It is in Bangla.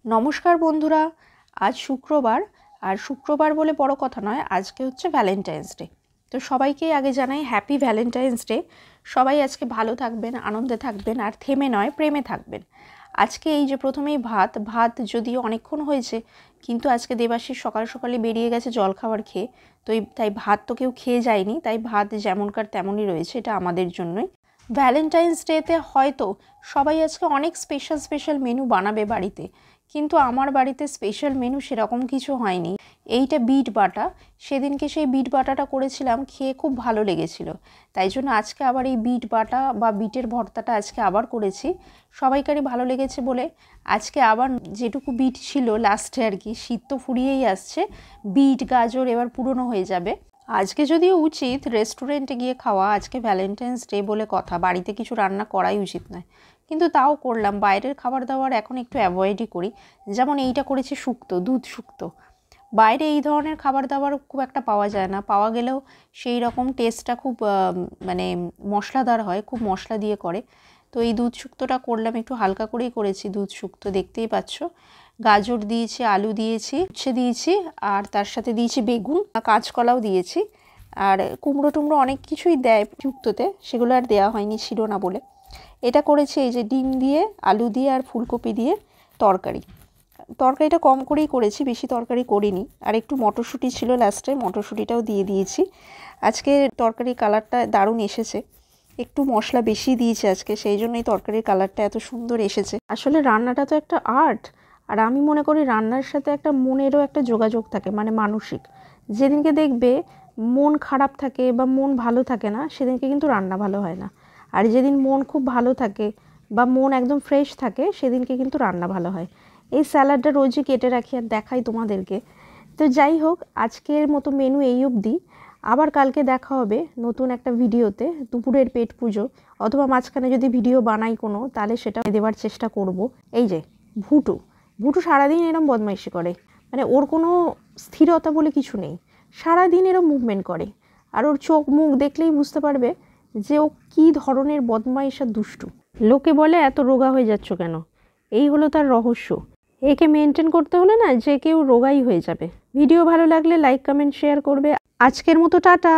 নমস্কার বন্ধুরা, আজ শুক্রবার। আর শুক্রবার বলে বড় কথা নয়, আজকে হচ্ছে ভ্যালেন্টাইন্স ডে। তো সবাইকে আগে জানাই হ্যাপি ভ্যালেন্টাইন্স ডে। সবাই আজকে ভালো থাকবেন, আনন্দে থাকবেন, আর থেমে নয় প্রেমে থাকবেন। আজকে এই যে প্রথমেই ভাত যদিও অনেকক্ষণ হয়েছে, কিন্তু আজকে দেবাশিস সকাল সকালে বেরিয়ে গেছে জলখাবার খেয়ে। তো তাই ভাত তো কেউ খেয়ে যায়নি, তাই ভাত যেমনকার তেমনই রয়েছে, এটা আমাদের জন্যই। ভ্যালেন্টাইন্স ডেতে হয়তো সবাই আজকে অনেক স্পেশাল মেনু বানাবে বাড়িতে, কিন্তু আমার বাড়িতে স্পেশাল মেনু সেরকম কিছু হয়নি। এইটা বিট বাটা, সেদিনকে সেই বিট বাটাটা করেছিলাম, খেয়ে খুব ভালো লেগেছিল। তাই জন্য আজকে আবার এই বিট বাটা বা বিটের ভর্তাটা আজকে আবার করেছি। সবাইকারই ভালো লেগেছে বলে আজকে আবার যেটুকু বিট ছিল লাস্টে আর কি, শীত তো ফুরিয়েই আসছে, বিট গাজর এবার পুরনো হয়ে যাবে। আজকে যদিও উচিত রেস্টুরেন্টে গিয়ে খাওয়া, আজকে ভ্যালেন্টাইন্স ডে বলে কথা, বাড়িতে কিছু রান্না করাই উচিত নয়, কিন্তু তাও করলাম। বাইরের খাবার দাবার এখন একটু অ্যাভয়েডই করি। যেমন এইটা করেছি শুক্তো, দুধ শুক্তো। বাইরে এই ধরনের খাবার দাবার খুব একটা পাওয়া যায় না, পাওয়া গেলেও সেই রকম টেস্টটা খুব মানে মশলাদার হয়, খুব মশলা দিয়ে করে। তো এই দুধ শুক্তোটা করলাম, একটু হালকা করেই করেছি দুধ শুক্তো, দেখতেই পাচ্ছ। গাজর দিয়েছি, আলু দিয়েছি, উচ্ছে দিয়েছি, আর তার সাথে দিয়েছি বেগুন, কাঁচকলাও দিয়েছি। আর কুমড়ো টুমড়ো অনেক কিছুই দেয় শুক্তোতে, সেগুলো আর দেওয়া হয়নি, ছিল না বলে। এটা করেছি এই যে ডিম দিয়ে, আলু দিয়ে আর ফুলকপি দিয়ে তরকারিটা কম করেই করেছি, বেশি তরকারি করিনি। আর একটু মটরশুঁটি ছিল লাস্টে, মটরশুঁটিটাও দিয়ে দিয়েছি। আজকে তরকারির কালারটা দারুণ এসেছে, একটু মশলা বেশি দিয়েছি আজকে, সেই জন্যই তরকারির কালারটা এত সুন্দর এসেছে। আসলে রান্নাটা তো একটা আর্ট, আর আমি মনে করি রান্নার সাথে একটা মনেরও একটা যোগাযোগ থাকে, মানে মানসিক। যেদিনকে দেখবে মন খারাপ থাকে বা মন ভালো থাকে না, সেদিনকে কিন্তু রান্না ভালো হয় না। আর যেদিন মন খুব ভালো থাকে বা মন একদম ফ্রেশ থাকে, সেদিনকে কিন্তু রান্না ভালো হয়। এই স্যালাডটা রোজই কেটে রাখি আর দেখাই তোমাদেরকে। তো যাই হোক, আজকের মতো মেনু এই অবধি। আবার কালকে দেখা হবে নতুন একটা ভিডিওতে, দুপুরের পেট পুজো, অথবা মাঝখানে যদি ভিডিও বানাই কোনো, তাহলে সেটা দেওয়ার চেষ্টা করব। এই যে ভুটু সারাদিন এরম বদমাইশি করে, মানে ওর কোনো স্থিরতা বলে কিছু নেই, সারাদিন এরম মুভমেন্ট করে। আর ওর চোখ মুখ দেখলেই বুঝতে পারবে যে ও কী ধরনের বদমাইশ আর দুষ্টু। লোকে বলে এত রোগা হয়ে যাচ্ছ কেন, এই হলো তার রহস্য। একে মেনটেন করতে হলে না যে কেউ রোগাই হয়ে যাবে। ভিডিও ভালো লাগলে লাইক কমেন্ট শেয়ার করবে। আজকের মতো টাটা।